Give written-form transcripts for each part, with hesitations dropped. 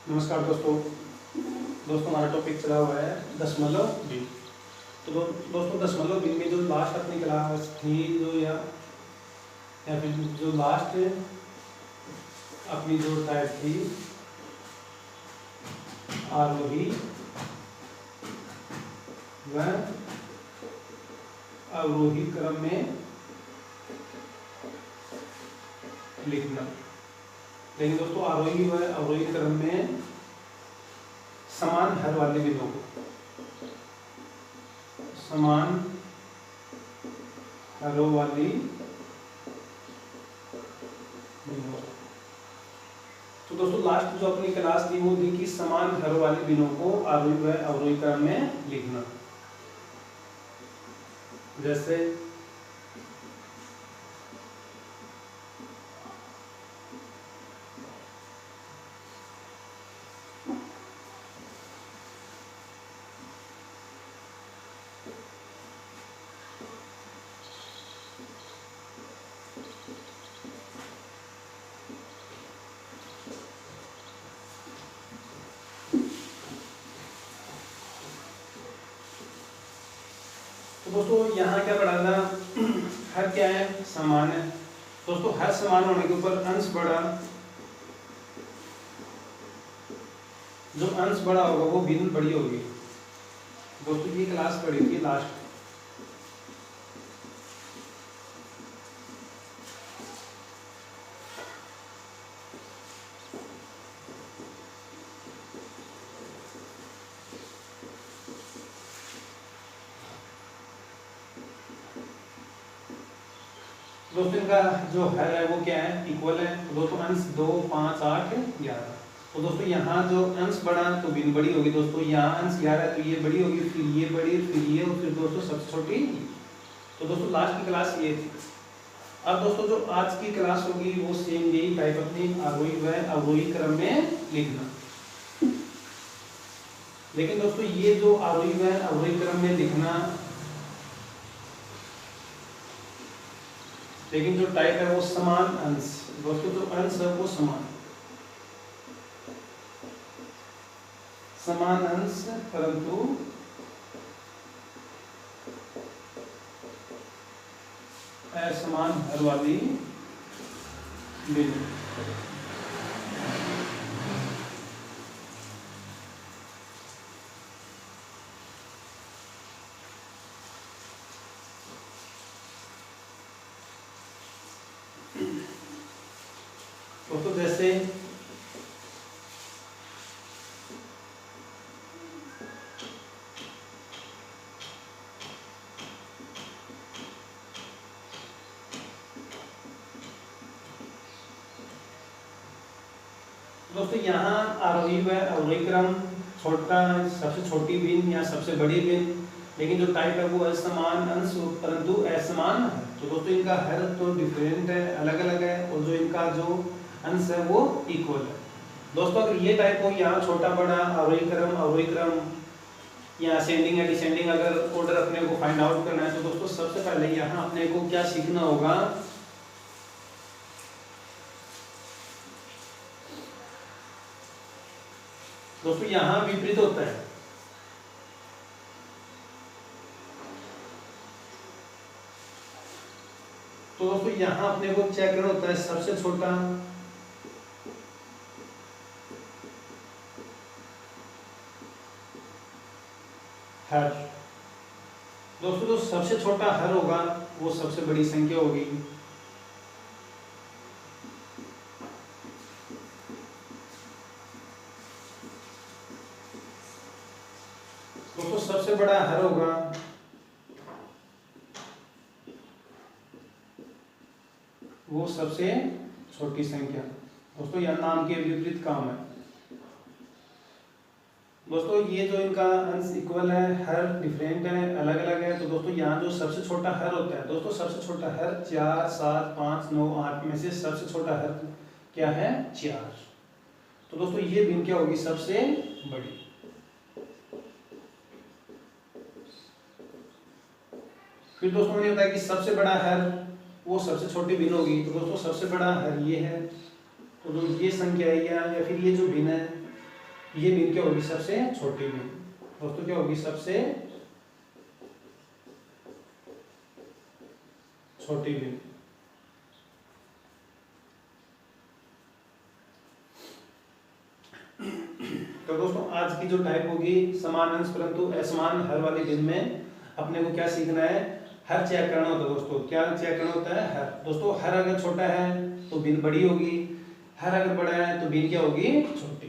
नमस्कार दोस्तों। हमारा टॉपिक चला हुआ है दशमलव भिन्न। तो दोस्तों दशमलव भिन्न में जो लास्ट अपनी क्लास थी जो या फिर जो लास्ट अपनी जो टाइप थी आरोही व अवरोही क्रम में लिखना। लेकिन दोस्तों आरोही व अवरोही क्रम में समान हर वाले बिंदुओं को समान हरों वाली बिंदुओं। तो दोस्तों लास्ट जो अपनी क्लास थी वो थी कि समान हरों वाले बिंदुओं को आरोही व अवरोही क्रम में लिखना। जैसे दोस्तों यहाँ क्या पढ़ा था, हर क्या है, समान है। दोस्तों हर समान होने के ऊपर अंश बड़ा, जो अंश बड़ा होगा वो भिन्न बड़ी होगी। दोस्तों ये क्लास पढ़ी थी लास्ट। दोस्तों इनका जो हर है वो क्या है, इक्वल है। तो दोस्तों अंश 2, 5, 8, 11। तो दोस्तों यहाँ जो अंश बढ़ा तो भिन्न बड़ी होगी। दोस्तों यहाँ अंश 11 है तो ये बड़ी होगी, फिर ये बड़ी, फिर ये, और फिर दोस्तों सबसे छोटी। तो दोस्तों लास्ट की क्लास ये थी। अब दोस्तों जो आज की क्लास होगी वो सेम यही टाइप अपनी आरोही व अवरोही क्रम में लिखना। लेकिन दोस्तों ये जो आरोही व अवरोही क्रम में लिखना, लेकिन जो टाइप है वो समान अंश। दोस्तों जो अंश है वो समान अंश परंतु असमान हर वाली बिंदु। दोस्तों जैसे दोस्तों यहाँ आरोही व अवरोही क्रम छोटा, सबसे छोटी भिन्न या सबसे बड़ी भिन्न, लेकिन जो टाइप है वो असमान अंश परंतु असमान है। तो दोस्तों इनका हर तो डिफरेंट है, अलग अलग है, और जो इनका जो अंश है वो इक्वल है। दोस्तों अगर ये टाइप हो, यहाँ छोटा बड़ा अवरोही क्रम या असेंडिंग या डिसेंडिंग अगर ऑर्डर अपने को फाइंड आउट करना है, तो दोस्तों सबसे पहले यहाँ अपने को क्या सीखना होगा, दोस्तों यहाँ विपरीत होता है। तो दोस्तों यहाँ अपने को चेक करना होता है सबसे छोटा हर। दोस्तों जो सबसे छोटा हर होगा वो सबसे बड़ी संख्या होगी। दोस्तों सबसे बड़ा हर होगा वो सबसे छोटी संख्या। दोस्तों यह नाम के विपरीत काम है। दोस्तों ये जो इनका अंश इक्वल है, हर डिफरेंट है, अलग अलग है। तो दोस्तों यहाँ जो सबसे छोटा हर होता है, दोस्तों सबसे छोटा हर 4, 7, 5, 9, 8 में से सबसे छोटा हर क्या है, 4। तो दोस्तों ये भिन्न क्या होगी, सबसे बड़ी। फिर दोस्तों मैंने बताया कि सबसे बड़ा हर वो सबसे छोटी भिन्न होगी। तो दोस्तों सबसे बड़ा हर ये है, तो जो ये संख्या है या फिर ये जो भिन्न है ये बिन क्या होगी, सबसे छोटी बिन। दोस्तों क्या होगी, सबसे छोटी बिन। तो दोस्तों आज की जो टाइप होगी समान अंश परंतु असमान हर वाली बिन में अपने को क्या सीखना है, हर चेक करना होता है। दोस्तों क्या चेक करना होता है, हर। दोस्तों हर अगर छोटा है तो बिन बड़ी होगी, हर अगर बड़ा है तो बिन क्या होगी, छोटी।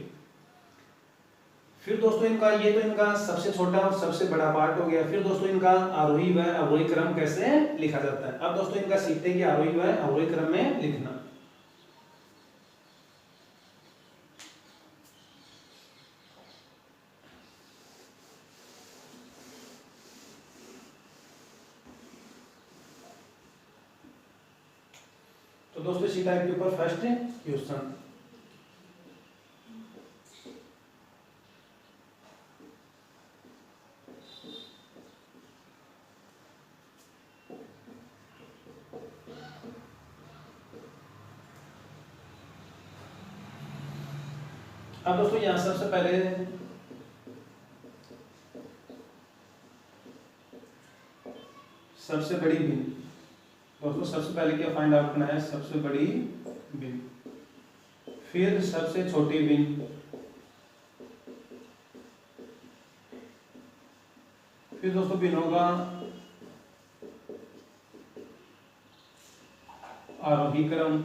फिर दोस्तों इनका ये तो इनका सबसे छोटा और सबसे बड़ा पार्ट हो गया। फिर दोस्तों इनका आरोही व अवरोही क्रम कैसे लिखा जाता है। अब दोस्तों इनका सीखते हैं कि आरोही व अवरोही क्रम में लिखना। तो दोस्तों इसी टाइप के ऊपर फर्स्ट क्वेश्चन। अब दोस्तों यहां सबसे पहले सबसे बड़ी बिन। दोस्तों सबसे पहले क्या फाइंड आउट करना है, सबसे बड़ी बिन। फिर सबसे छोटी बिन, फिर दोस्तों बिन होगा आरोही क्रम,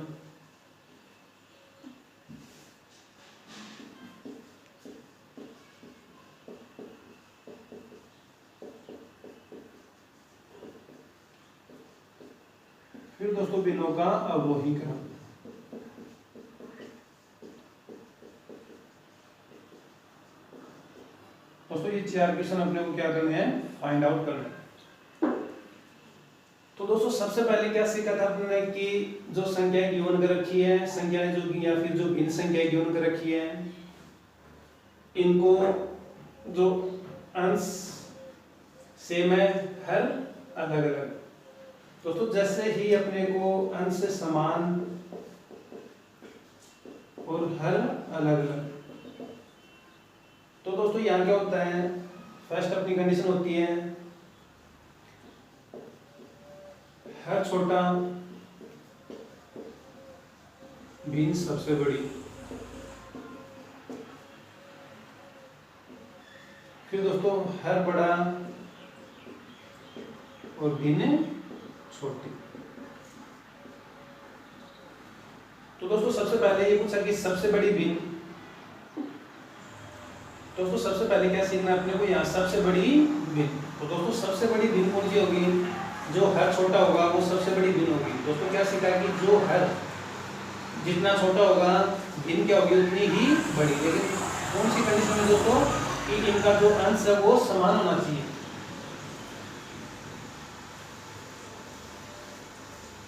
फिर दोस्तों बिनों का अवरोही क्रम। दोस्तों ये चार क्वेश्चन अपने को क्या करने हैं, फाइंड आउट करने हैं। तो दोस्तों सबसे पहले क्या सीखा था आपने कि जो संख्याएं गिवन कर रखी है, संख्याएं जो या फिर जो भिन्न संख्याएं गिवन कर रखी है, इनको जो अंश सेम है, हर अलग अलग। दोस्तों जैसे ही अपने को अंश समान और हर अलग अलग, तो दोस्तों यहाँ क्या होता है, फर्स्ट अपनी कंडीशन होती है हर छोटा भिन्न सबसे बड़ी। फिर दोस्तों हर बड़ा और भिन्न छोटी। तो दोस्तों सबसे पहले ये पूछा कि सबसे बड़ी भिन्न। दोस्तों सबसे पहले क्या सीखना है अपने को, यहाँ सबसे बड़ी भिन्न। तो दोस्तों सबसे बड़ी भिन्न कौन सी होगी, जो हर छोटा होगा वो सबसे बड़ी भिन्न होगी। दोस्तों क्या सीखा कि जो हर जितना छोटा होगा भिन्न क्या होगी उतनी ही बड़ी। लेकिन कौन सी कंडीशन में दोस्तों, कि इनका जो अंश है वो समान होना चाहिए।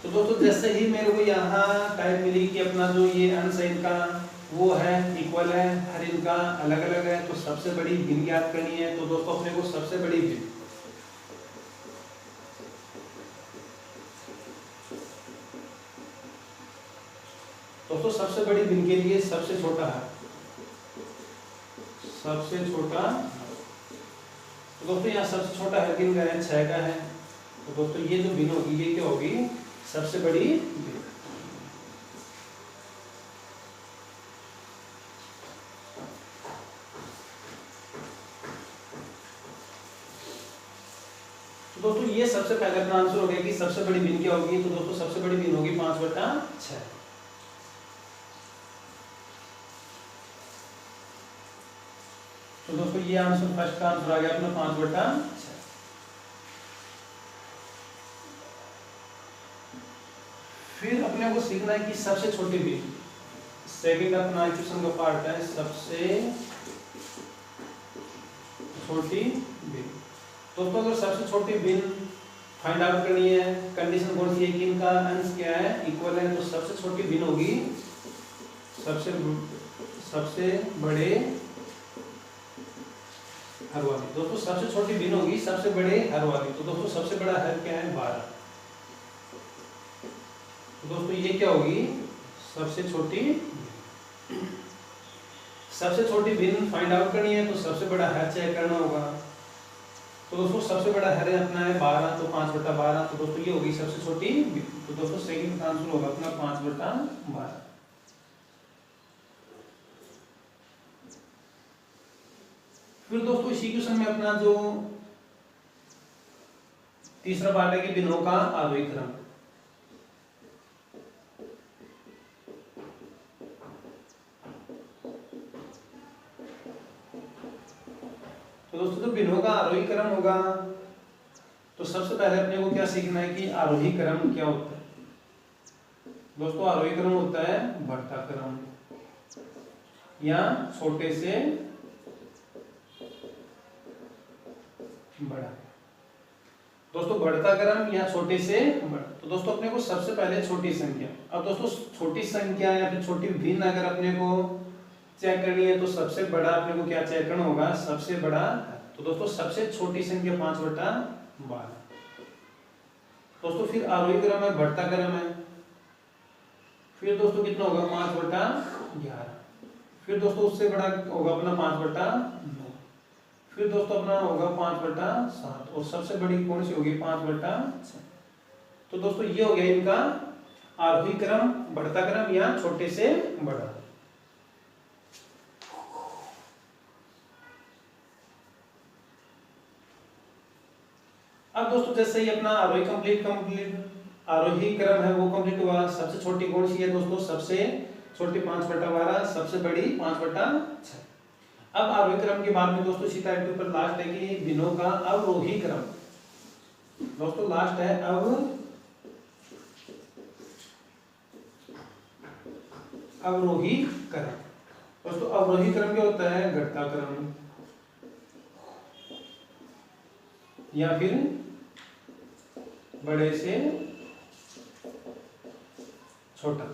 तो दोस्तों जैसे ही मेरे को यहाँ टाइप मिली कि अपना जो ये अंश है इनका वो है इक्वल है, हर इनका अलग अलग है, तो सबसे बड़ी भिन्न ज्ञात करनी है। तो दोस्तों अपने को सबसे बड़ी भिन्न, दोस्तों सबसे बड़ी भिन्न के लिए सबसे छोटा है, सबसे छोटा। तो दोस्तों यहाँ सबसे छोटा हर किन का है, 6 का है। तो दोस्तों ये जो भिन्न होगी ये क्या होगी, सबसे बड़ी भिन्न। तो दोस्तों ये सबसे पहले अपना आंसर हो गया कि सबसे बड़ी भिन्न क्या होगी। तो दोस्तों सबसे बड़ी भिन्न होगी 5/6। तो दोस्तों ये आंसर फर्स्ट का आंसर आ गया अपना 5/6। फिर अपने को सीखना है कि सबसे छोटी भिन्न, सेकंड अपना इक्वेशन का पार्ट है सबसे छोटी भिन्न। दोस्तों अगर सबसे छोटी भिन्न फाइंड आउट करनी है, कंडीशन कौन सी है कि इनका अंश क्या है, इक्वल है। तो सबसे छोटी भिन्न होगी सबसे बड़े हर वाली। दोस्तों सबसे छोटी भिन्न होगी सबसे बड़े हर वाली। तो दोस्तों सबसे बड़ा हर क्या है, 12। तो दोस्तों ये क्या होगी, सबसे छोटी। सबसे छोटी भिन्न फाइंड आउट करनी है तो सबसे बड़ा हर चेक करना होगा। तो दोस्तों सबसे बड़ा हर अपना है 12, तो 5/12। तो दोस्तों ये होगी सबसे छोटी भिन्न। तो दोस्तों सेकंड आंसर होगा अपना 5/12। फिर दोस्तों इसी क्वेश्चन में अपना जो तीसरा पार्ट है कि भिन्नों का आरोही क्रम। तो दोस्तों जो भिन्नों का आरोही क्रम होगा तो सबसे पहले अपने को क्या सीखना है कि आरोही क्रम क्या होता है। दोस्तों आरोही क्रम होता है बढ़ता क्रम या छोटे से बड़ा। दोस्तों बढ़ता क्रम या छोटे से बड़ा। तो दोस्तों अपने को सबसे पहले छोटी संख्या, अब दोस्तों छोटी संख्या या फिर छोटी भिन्न अगर अपने को चेक करनी है तो सबसे बड़ा अपने को क्या चेक करना होगा, सबसे बड़ा। तो दोस्तों सबसे छोटी संख्या 5/12। दोस्तों फिर आरोही क्रम है बढ़ता क्रम है, फिर दोस्तों कितना होगा 5/11। फिर दोस्तों उससे बड़ा होगा अपना 5/9। फिर दोस्तों अपना होगा 5/7 और सबसे बड़ी कौन सी होगी 5/6। तो दोस्तों ये हो गया इनका आरोही क्रम, बढ़ता क्रम या छोटे से बड़ा। अब दोस्तों जैसे ही अपना आरोही आरोही क्रम है वो कंप्लीट हुआ, सबसे छोटी कौन सी है दोस्तों, सबसे छोटी 5/12, सबसे बड़ी 5/6। अब आरोही क्रम के बाद में दोस्तों इसी टाइप के ऊपर लास्ट है कि भिन्नों का अवरोही क्रम। दोस्तों लास्ट है अवरोही क्रम। दोस्तों अवरोही क्रम क्या होता है, घटता क्रम या फिर बड़े से छोटा।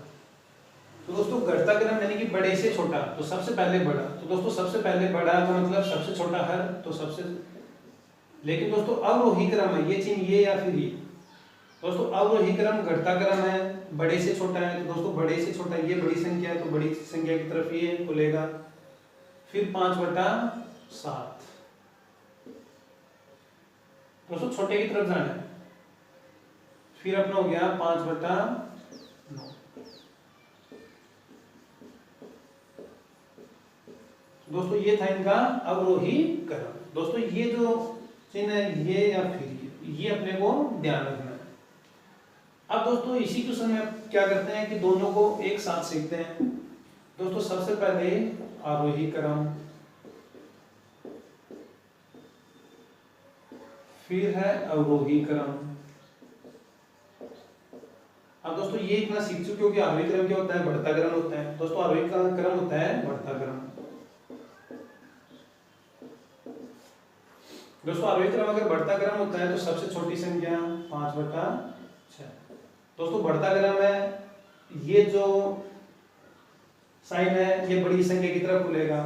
तो दोस्तों घटता क्रम यानी कि बड़े से छोटा, तो सबसे पहले बड़ा। तो दोस्तों सबसे पहले बड़ा का मतलब सबसे छोटा हर, तो सबसे। लेकिन दोस्तों अवरोही क्रम है ये चिन्ह ये या फिर ये। दोस्तों अवरोही क्रम घटता क्रम है, बड़े से छोटा है। तो दोस्तों बड़े से छोटा ये बड़ी संख्या है, तो बड़ी संख्या की तरफ ये खुलेगा। फिर 5/7 दोस्तों छोटे की तरफ जाना है। फिर अपना हो गया 5/9। दोस्तों ये था इनका अवरोही क्रम। दोस्तों ये जो चिन्ह है ये या फिर ये अपने को ध्यान रखना है। अब दोस्तों इसी क्वेश्चन में क्या करते हैं कि दोनों को एक साथ सीखते हैं। दोस्तों सबसे पहले आरोही क्रम, फिर है अवरोही क्रम। अब दोस्तों ये इतना सीख चुके हो कि आरोही क्रम क्या होता है, बढ़ता क्रम होता है। दोस्तों आरोही क्रम होता है बढ़ता क्रम। दोस्तों आरोही क्रम अगर बढ़ता क्रम होता है तो सबसे छोटी संख्या 5/6। दोस्तों बढ़ता क्रम है, ये जो साइन है ये बड़ी संख्या की तरफ खुलेगा।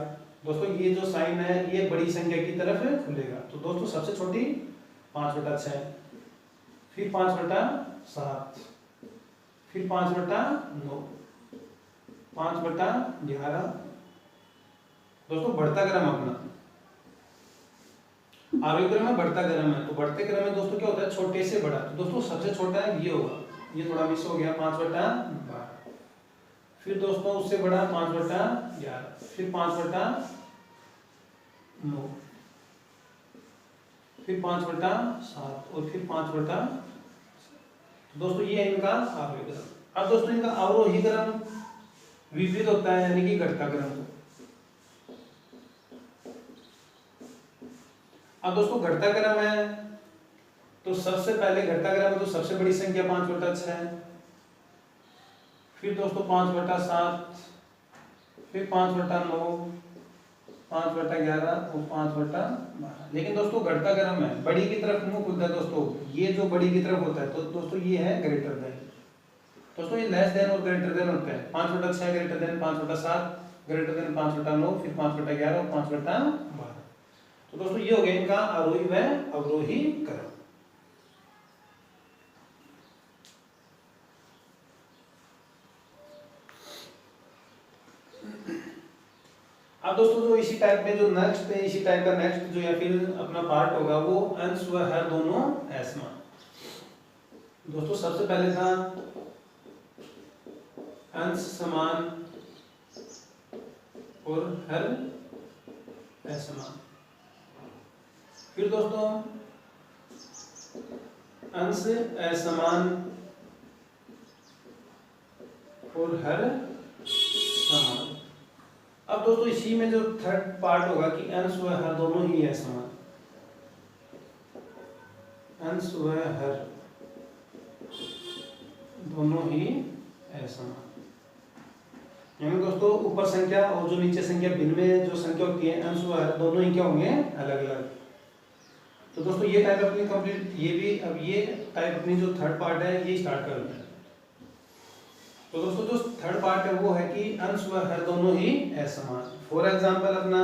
दोस्तों ये जो साइन है ये बड़ी संख्या की तरफ खुलेगा। तो दोस्तों सबसे छोटी 5/6, फिर 5/7, फिर 5/9, 5/11। दोस्तों बढ़ता क्रम अपना आरोही क्रम में बढ़ता क्रम है। तो बढ़ते क्रम में दोस्तों क्या होता है, छोटे से बड़ा। तो दोस्तों सबसे छोटा है ये होगा, ये थोड़ा मिस हो गया 5/12। फिर दोस्तों उससे बड़ा 5/11, फिर 5/9, फिर 5/7 और फिर 5/। दोस्तों ये है इनका आरोही क्रम। अब दोस्तों इनका अवरोही क्रम विपरीत होता है यानी कि घटता क्रम। अब दोस्तों घटता क्रम है तो सबसे पहले घटता क्रम है तो सबसे बड़ी संख्या 5/6 है। फिर दोस्तों 5/7, फिर 5/9, 5/11 और 5/12। लेकिन दोस्तों घटता क्रम है, बड़ी की तरफ मुंह खुलता है। दोस्तों ये जो बड़ी की तरफ होता है तो दोस्तों ये है ग्रेटर देन। दोस्तों ये लेस देन और ग्रेटर देन होता है। 5/6 ग्रेटर देन 5/7, ग्रेटर देन 5/9, फिर 5/11 और 5/12। तो दोस्तों ये हो गया इनका आरोही व अवरोही क्रम। अब दोस्तों जो इसी टाइप में जो नेक्स्ट इसी टाइप का नेक्स्ट जो या फिर अपना पार्ट होगा वो अंश व हर दोनों असमान। दोस्तों सबसे पहले था अंश समान और हर असमान। फिर दोस्तों अंश असमान और हर समान। अब दोस्तों इसी में जो थर्ड पार्ट होगा कि अंश व हर दोनों ही असमान। अंश व हर दोनों ही असमान, यानी दोस्तों ऊपर संख्या और जो नीचे संख्या भिन्न में जो संख्या होती है अंश व हर दोनों ही क्या होंगे, अलग अलग। तो दोस्तों ये टाइप अपनी कंप्लीट, ये भी अब ये टाइप अपनी जो थर्ड पार्ट है ये स्टार्ट करते हैं। तो दोस्तों जो थर्ड पार्ट है वो है कि अंश व हर दोनों ही असमान। फॉर एग्जांपल अपना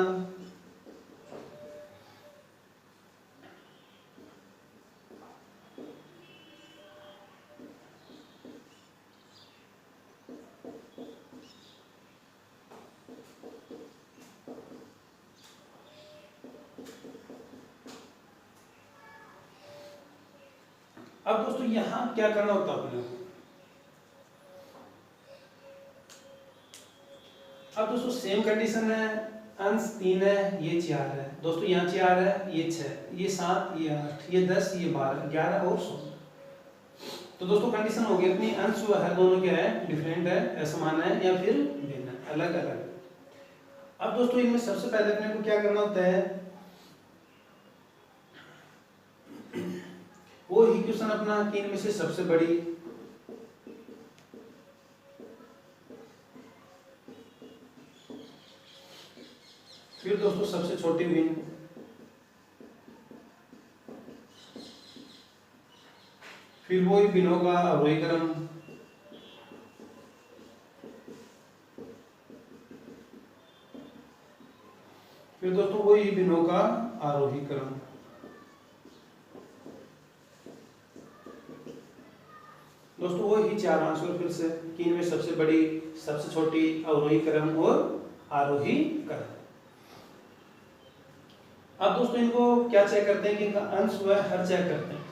अब दोस्तों यहां क्या करना होता है अपने को। अब दोस्तों सेम कंडीशन है, अंश 3 है ये 4 है। दोस्तों यहाँ 4 है ये 6 ये 7 ये 8 ये 10 ये 12 11 और 16। तो दोस्तों कंडीशन हो गई अपनी अंश व हर दोनों क्या है, डिफरेंट है, असमान है या फिर भिन्न है, अलग अलग। अब दोस्तों इनमें सबसे पहले अपने को क्या करना होता है, वो इक्वेशन अपना कि इनमें से सबसे बड़ी फिर दोस्तों सबसे छोटी भिन्न, फिर वही भिन्नों का अवरोही क्रम, फिर दोस्तों वही भिन्नों का आरोही क्रम। दोस्तों वही 4 आंसर फिर से कि इनमें सबसे बड़ी, सबसे छोटी, अवरोही क्रम और आरोही क्रम। अब दोस्तों इनको क्या चेक करते हैं कि इनका अंश व हर चेक करते हैं।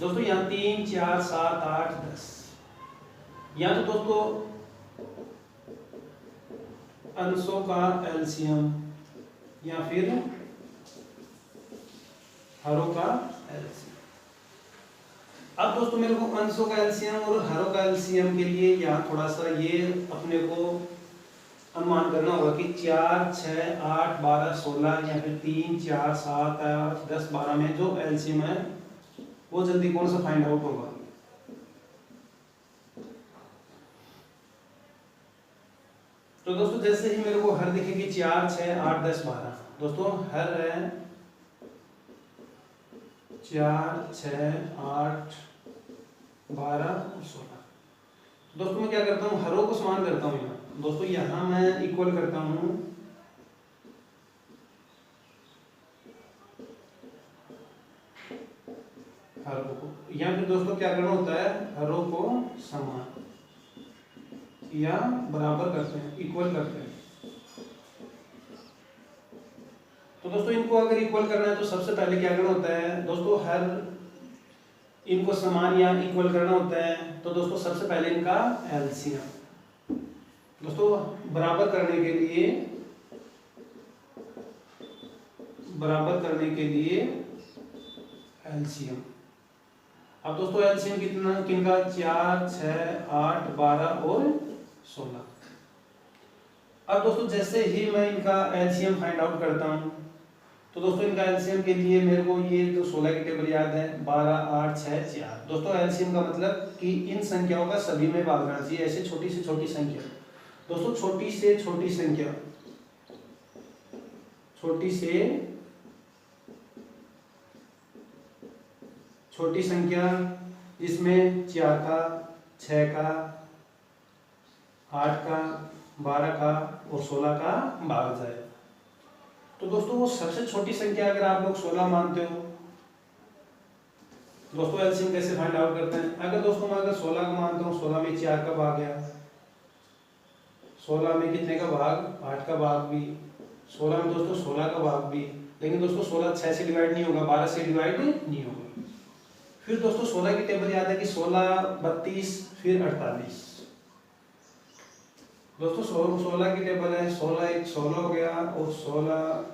दोस्तों यहाँ 3 4 7 8 10, यहाँ तो दोस्तों अंशों का एलसीएम या फिर हरों का एलसीएम। अब दोस्तों मेरे को अंशों का एलसीएम और हरों का एलसीएम के लिए यहाँ थोड़ा सा ये अपने को अनुमान करना होगा कि 4 6 8 12 16 या फिर 3 4 7 8 10 12 में जो एलसीएम है वो जल्दी कौन सा फाइंड आउट होगा। तो दोस्तों जैसे ही मेरे को हर दिखेगी 4 6 8 10 12, दोस्तों हर है 4 6 8 12 और 16। दोस्तों मैं क्या करता हूँ, हरों को समान करता हूँ। यहाँ दोस्तों यहाँ मैं इक्वल करता हूँ हरों को, या फिर दोस्तों क्या करना होता है, हरों को समान या बराबर करते हैं, इक्वल करते हैं। तो दोस्तों इनको अगर इक्वल करना है तो सबसे पहले क्या करना होता है दोस्तों, हर इनको समान या इक्वल करना होता है। तो दोस्तों सबसे पहले इनका एलसीएम, दोस्तों बराबर करने के लिए एलसीएम। अब दोस्तों एलसीएम कितना, किनका, 4 6 8 12 और 16। अब दोस्तों जैसे ही मैं इनका एलसीएम फाइंड आउट करता हूं, तो दोस्तों इनका एलसीएम के लिए मेरे को ये जो 16 की टेबल याद है, 12 8 6 4। दोस्तों एलसीएम का मतलब कि इन संख्याओं का सभी में भाग करना चाहिए, ऐसे छोटी से छोटी संख्या। दोस्तों छोटी से छोटी संख्या, छोटी से छोटी संख्या जिसमें 4 का, 6 का, 8 का, 12 का और 16 का भाग जाए। तो दोस्तों वो सबसे छोटी संख्या अगर आप लोग 16 मानते हो दोस्तों एलसीएम कैसे फाइंड आउट करते हैं? अगर दोस्तों मैं अगर 16 को मानता हूँ, 16 में 4 का भाग गया, 16 में कितने का भाग? 8 का भाग भी, 16 में दोस्तों 16 का भाग भी, लेकिन दोस्तों 16 6 से डिवाइड नहीं होगा, 12 से डिवाइड नहीं होगा। फिर दोस्तों 16 की टेबल याद है कि 16 32 फिर 48। दोस्तों 16 की टेबल है, 16 एक 16 हो गया और 16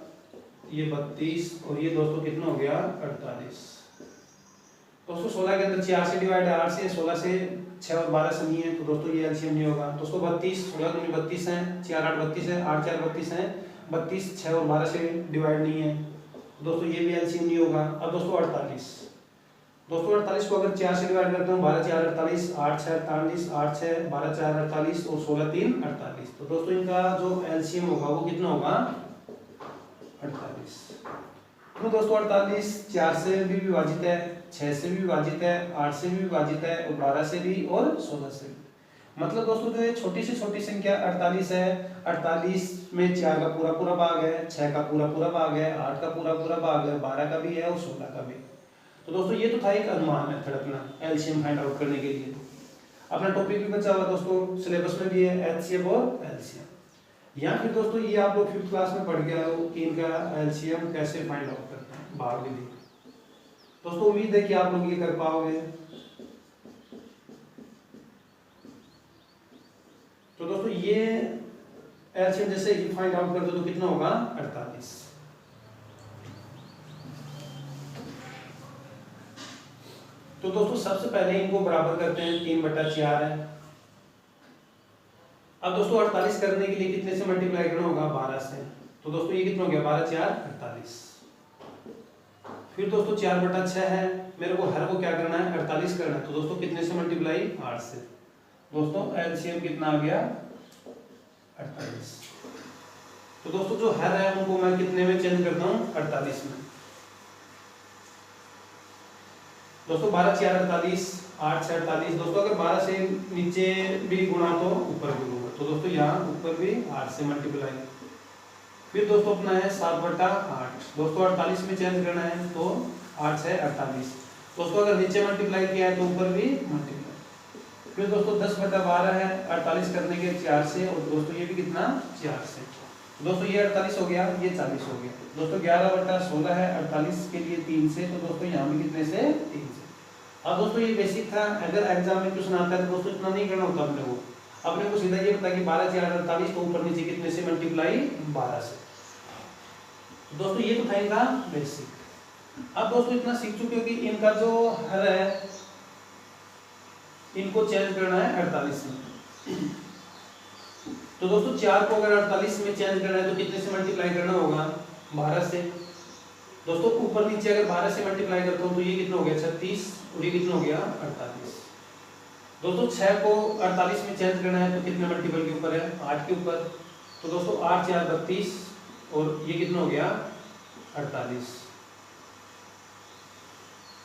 ये 32 और ये दोस्तों कितना हो गया? 48। दोस्तों 16 के अंदर 4 से डिवाइड है, 8 से, 16 से 6 और 12 से नहीं है, तो दोस्तों ये एलसीएम नहीं होगा। दोस्तों 32, 16 दूनी 32 है, 4 8 32 है, 8 4 32 है, 32 6 और 12 से डिवाइड नहीं है, तो दोस्तों ये भी एलसीएम नहीं होगा। अब दोस्तों 48, दोस्तों 48 को अगर 4 से डिवाइड करते हैं, 12 4 48, 8 6 48, 8 6 12 4 48 और 16 3 48, तो दोस्तों इनका जो एलसीएम होगा वो कितना होगा? 48। तो दोस्तों 48 4 से भी विभाजित है, 6 से भी विभाजित है, 8 से भी विभाजित है और 12 से भी और 16 से भी। मतलब दोस्तों जो ये छोटी से छोटी संख्या 48 है, 48 में 4 का पूरा पूरा भाग है, 6 का पूरा पूरा भाग है, 8 का पूरा पूरा भाग है, 12 का भी है और 16 का भी। तो दोस्तों ये तो था एक अनुमान मेथड अपना एलसीएम फाइंड आउट करने के लिए। अपना टॉपिक भी बचा हुआ दोस्तों, सिलेबस में भी है एचसीएफ और एलसीएम। या फिर दोस्तों ये आप लोग 5th क्लास में पढ़ गए हो कि इनका एलसीएम कैसे फाइंड आउट करते हैं, भाग विधि। दोस्तों उम्मीद है कि आप लोग ये कर पाओगे। तो दोस्तों ये एलसीएम जैसे फाइंड आउट कर दो तो कितना होगा? 48। तो दोस्तों सबसे पहले इनको बराबर करते हैं, 3/4 है। अब दोस्तों 48 करने के लिए कितने से मल्टीप्लाई करना होगा? 12 से। तो दोस्तों ये कितना हो गया? 12 4 48। फिर दोस्तों 4/6 है, मेरे को हर को क्या करना है? 48 करना है, तो दोस्तों कितने से मल्टीप्लाई? 8 से। दोस्तों एलसीएम कितना आ गया? 48। तो दोस्तों जो हर है उनको मैं कितने में चेंज करता हूँ? 48 में। दोस्तों 12 4 48, 8 6 48। दोस्तों अगर 12 से नीचे भी गुणा तो ऊपर भी होगा, तो दोस्तों यहाँ ऊपर भी 8 से मल्टीप्लाई। फिर दोस्तों अपना है 7/8। दोस्तों 48 में चेंज करना है, तो 8 6 48। दोस्तों अगर नीचे मल्टीप्लाई किया है तो ऊपर भी मल्टीप्लाई। फिर दोस्तों 10/12 है, 48 करने के 4 से, और दोस्तों ये भी कितना? 4 से। दोस्तों ये 48 हो गया, ये 40 हो गया। दोस्तों 11/16 है, 48 के लिए 3 से, तो दोस्तों यहाँ भी कितने से? 3 से। अब दोस्तों ये बेसिक था, अगर एग्जाम में क्वेश्चन आता है तो दोस्तों इतना नहीं करना होता अपने को सीधा ये पता कि 12 4 48 को ऊपर नीचे कितने से मल्टीप्लाई? 12 से। दोस्तों ये तो था इनका बेसिक। अब दोस्तों इतना सीख चुके हो कि इनका जो हर है इनको चेंज करना है 48 में। तो दोस्तों 4 को अगर 48 में चेंज करना है तो कितने से मल्टीप्लाई करना होगा? 12 से। दोस्तों ऊपर नीचे अगर 12 से मल्टीप्लाई करता हूं तो ये कितना हो गया? 36, और ये कितना हो गया? 48। दोस्तों 6 को 48 में चेंज करना है तो कितने मल्टीपल के ऊपर है? 8 के ऊपर। तो दोस्तों 8 4 32, और ये कितना हो गया? 48।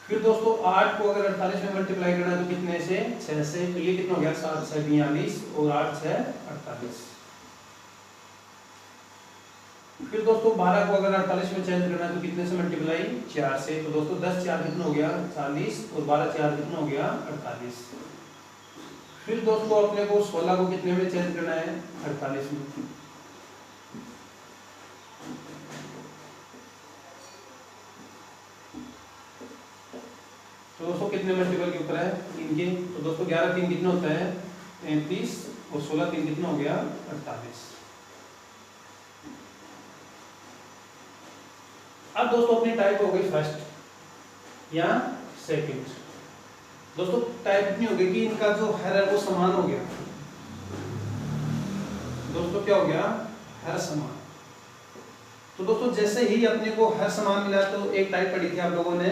फिर दोस्तों 8 को अगर 48 में मल्टीप्लाई करना है तो कितने से? 6 से। तो ये कितना हो गया? 7 6 42 और 8 6 48। फिर दोस्तों 12 को अगर 48 में चेंज करना है तो कितने से मल्टीप्लाई? 4 से। तो दोस्तों 10 4 कितना हो गया? 40, और 12 4 कितना हो गया? 48। फिर दोस्तों अपने को 16 को कितने में चेंज करना है? 48 में। तो दोस्तों कितने मल्टीपल के ऊपर है? 3 के। तो दोस्तों 11 3 कितना होता है? 33, और 16 3 कितना हो गया? 48। अब दोस्तों अपनी टाइप हो गई फर्स्ट या सेकंड। दोस्तों टाइप इतनी हो गई कि इनका जो हर है वो समान हो गया। दोस्तों क्या हो गया? हर समान। तो दोस्तों जैसे ही अपने को हर समान मिला तो एक टाइप पढ़ी थी आप लोगों ने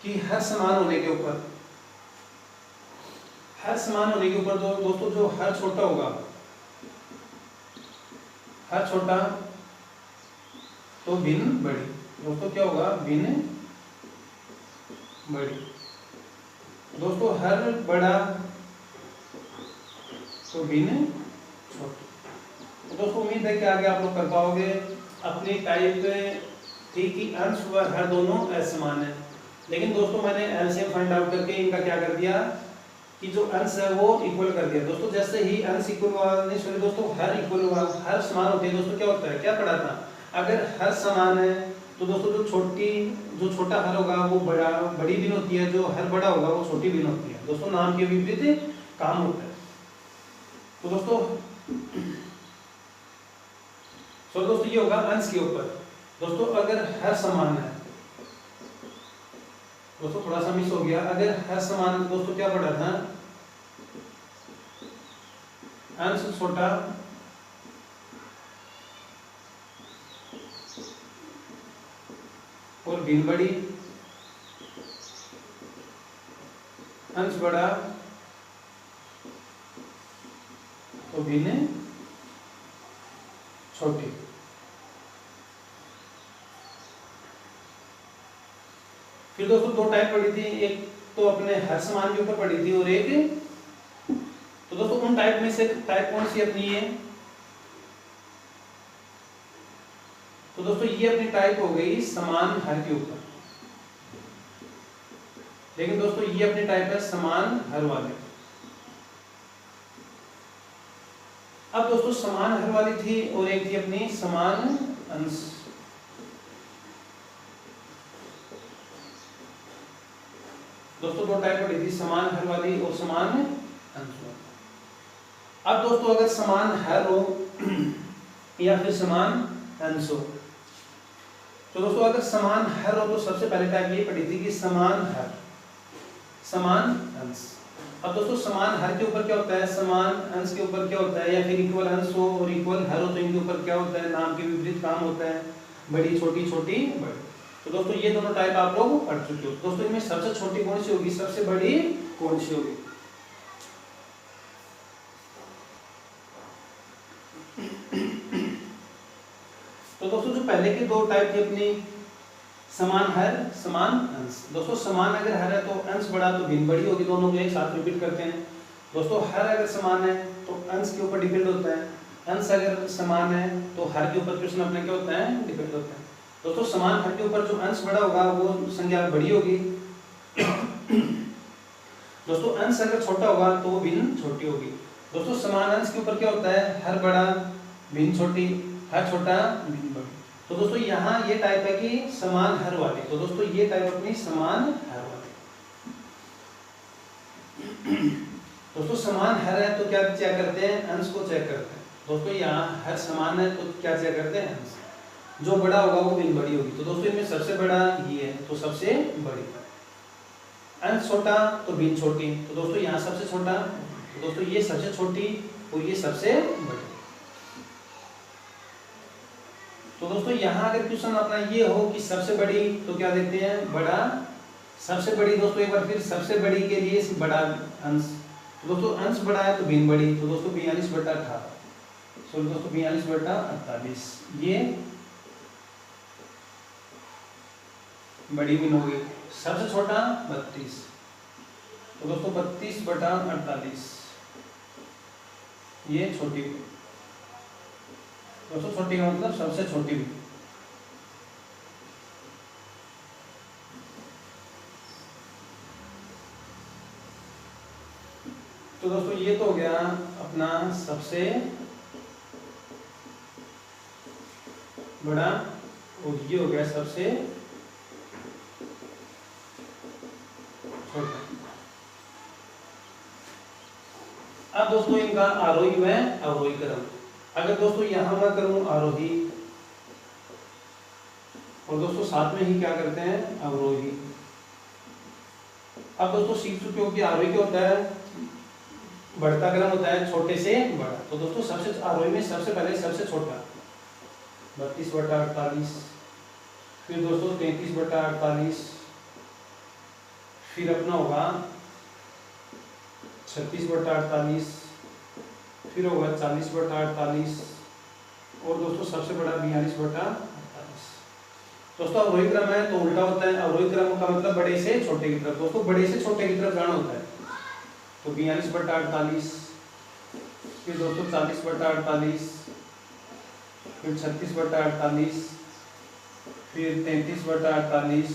कि हर समान होने के ऊपर, हर समान होने के ऊपर दोस्तों जो हर छोटा होगा, हर छोटा तो भिन्न बड़ी। दोस्तों क्या होगा? भिन्न बड़ी। दोस्तों हर बड़ा तो भिन्न छोटी। तो दोस्तों उम्मीद है कि आगे आप लोग कर पाओगे। अपनी टाइप थी कि अंश व हर दोनों असमान है, लेकिन दोस्तों मैंने एलसीएम फाइंड आउट करके इनका क्या कर दिया कि जो अंश है वो इक्वल कर दिया दोस्तों। जैसे ही अंश इक्वल नहीं सॉरी दोस्तों हर इक्वल हर समान होते हैं दोस्तों, क्या होता है, क्या पढ़ा था, अगर हर समान है तो दोस्तों जो छोटा हर होगा वो बड़ी भिन्न होती है, जो हर बड़ा होगा वो छोटी भिन्न होती है दोस्तों, नाम के विपरीत काम होता है। तो दोस्तों ये होगा अंश के ऊपर। दोस्तों अगर हर समान है दोस्तों, थोड़ा सा मिस हो गया, अगर हर समान दोस्तों क्या पढ़ा था, अंश छोटा और भिन्न बड़ी, अंश बड़ा और भिन्न छोटी। फिर दोस्तों दो टाइप पढ़ी थी, एक तो अपने हर समान के ऊपर पढ़ी थी और एक, तो दोस्तों उन टाइप में से टाइप कौन सी अपनी है, तो दोस्तों ये अपनी टाइप हो गई समान हर के ऊपर, लेकिन दोस्तों ये अपनी टाइप है समान हर वाले। अब दोस्तों समान हर वाली थी और एक थी अपनी समान अंश। दोस्तों दो टाइप पढ़ी थी, समान हर वाली और समान अंश। अब दोस्तों अगर समान हर हो या फिर समान अंश हो, तो दोस्तों अगर समान हर हो तो सबसे पहले टाइप ये पढ़ी थी कि समान हर समान अंश। अब दोस्तों समान हर के ऊपर क्या होता है, समान अंश के ऊपर क्या होता है, या फिर इक्वल अंश हो और इक्वल हर हो तो इनके ऊपर क्या होता है, नाम के विपरीत काम होता है, बड़ी छोटी छोटी बड़ी। तो दोस्तों ये दोनों टाइप आप लोग पढ़ चुके हो। दोस्तों इनमें सबसे छोटी कौन सी होगी, सबसे बड़ी कौन सी होगी, तो दोस्तों जो पहले की दो टाइप थी अपनी समान हर समान अंश। दोस्तों समान अगर हर है तो अंश बड़ा तो भिन्न बड़ी होगी, दोनों को एक साथ रिपीट करते हैं। दोस्तों हर अगर समान है तो अंश के ऊपर डिपेंड होता है, अंश अगर समान है तो हर के ऊपर क्वेश्चन अपने क्या होता है, डिपेंड होता है। दोस्तों समान हर के ऊपर जो अंश बड़ा होगा वो संख्या बड़ी होगी, दोस्तों अंश अगर छोटा होगा तो वो भिन्न छोटी होगी। दोस्तों समान अंश के ऊपर क्या होता है, हर बड़ा भिन्न छोटी, हर छोटा भिन्न बड़ी। तो दोस्तों यहाँ ये टाइप है कि समान हर वाली, तो दोस्तों ये टाइप अपनी समान हर वाली। दोस्तों समान हर है तो क्या चेक करते हैं, अंश को चेक करते हैं। दोस्तों यहाँ हर समान है तो क्या चेक करते हैं, अंश, जो बड़ा होगा वो भिन्न बड़ी होगी। तो दोस्तों इनमें सबसे बड़ा ये है तो सबसे बड़ी, अंश छोटा तो भिन्न छोटी, तो दोस्तों यहाँ सबसे छोटा, तो दोस्तों ये सबसे छोटी और ये सबसे बड़ी। तो दोस्तों यहाँ अगर क्वेश्चन अपना ये हो कि सबसे बड़ी तो क्या देते हैं, बड़ा, सबसे बड़ी दोस्तों एक बार फिर सबसे बड़ी के लिए बड़ा अंश, तो दोस्तों अंश बड़ा है तो भिन्न बड़ी, तो दोस्तों 42/18, सॉरी दोस्तों 42/48, ये बड़ी भिन्न होगी। सबसे छोटा 32, तो दोस्तों 32/48, ये छोटी, दोस्तों छोटी का मतलब सबसे छोटी भी। तो दोस्तों ये तो हो गया अपना सबसे बड़ा और ये हो गया सबसे छोटा। अब दोस्तों इनका आरोही व अवरोही क्रम, अगर दोस्तों यहां मैं करूं आरोही और दोस्तों साथ में ही क्या करते हैं, अवरोही। अब दोस्तों सीख चुके हो कि आरोही क्या होता है, बढ़ता क्रम होता है छोटे से बड़ा। तो दोस्तों सबसे आरोही में सबसे पहले सबसे छोटा 32/48, फिर दोस्तों 33/48, फिर अपना होगा 36/48, फिर होगा 40/48 और दोस्तों सबसे बड़ा 42/48। दोस्तों अवरोही क्रम है तो उल्टा होता है, अवरोही क्रम का मतलब बड़े से छोटे की तरफ। दोस्तों बड़े से छोटे की तरफ जाना होता है, तो 42/48, फिर दोस्तों 40/48, फिर 36/48, फिर 33/48,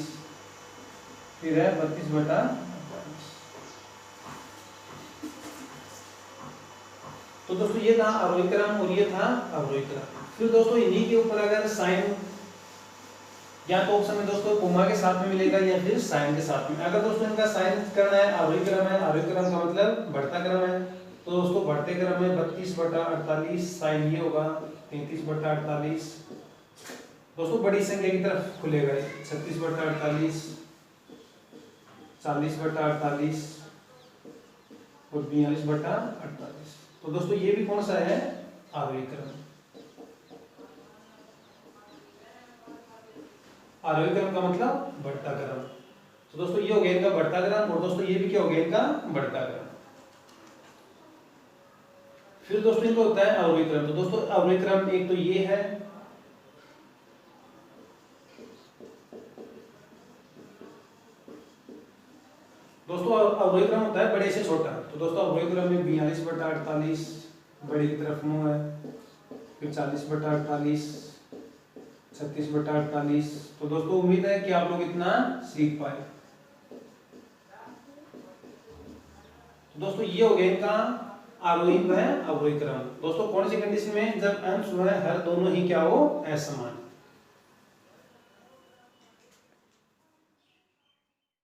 फिर है 32/48। तो दोस्तों ये था आरोही क्रम और ये था अवरोही क्रम। फिर दोस्तों इन्हीं के ऊपर अगर साइन, या तो ऑप्शन में दोस्तों कोमा के साथ में मिलेगा या फिर साइन के साथ में। अगर दोस्तों इनका साइन करना है, आरोही क्रम है, आरोही क्रम का मतलब बढ़ता क्रम है, तो दोस्तों बढ़ते क्रम में 32/48, साइन ये होगा 33/48। दोस्तों बड़ी संख्या की तरफ खुलेगा, 36/48, 40/48 और 42/48। तो दोस्तों ये भी कौन सा है, आरोही क्रम। आरोही क्रम का मतलब बढ़ता क्रम। तो दोस्तों ये हो गया इनका बढ़ता क्रम, और दोस्तों ये भी क्या हो गया इनका बढ़ता क्रम। फिर दोस्तों इनको होता है अवरोही क्रम। तो दोस्तों अवरोही क्रम एक तो ये है, दोस्तों अवरोही क्रम होता है बड़े से छोटा। तो दोस्तों अवरोही क्रम में 42/48 बड़े की तरफ मुंह है, फिर 40/48, 36/48। तो दोस्तों उम्मीद है कि आप लोग इतना सीख पाए। तो दोस्तों ये हो गया इनका आरोही व अवरोही क्रम। दोस्तों कौन सी कंडीशन में, जब अंश व हर दोनों ही क्या हो, असमान।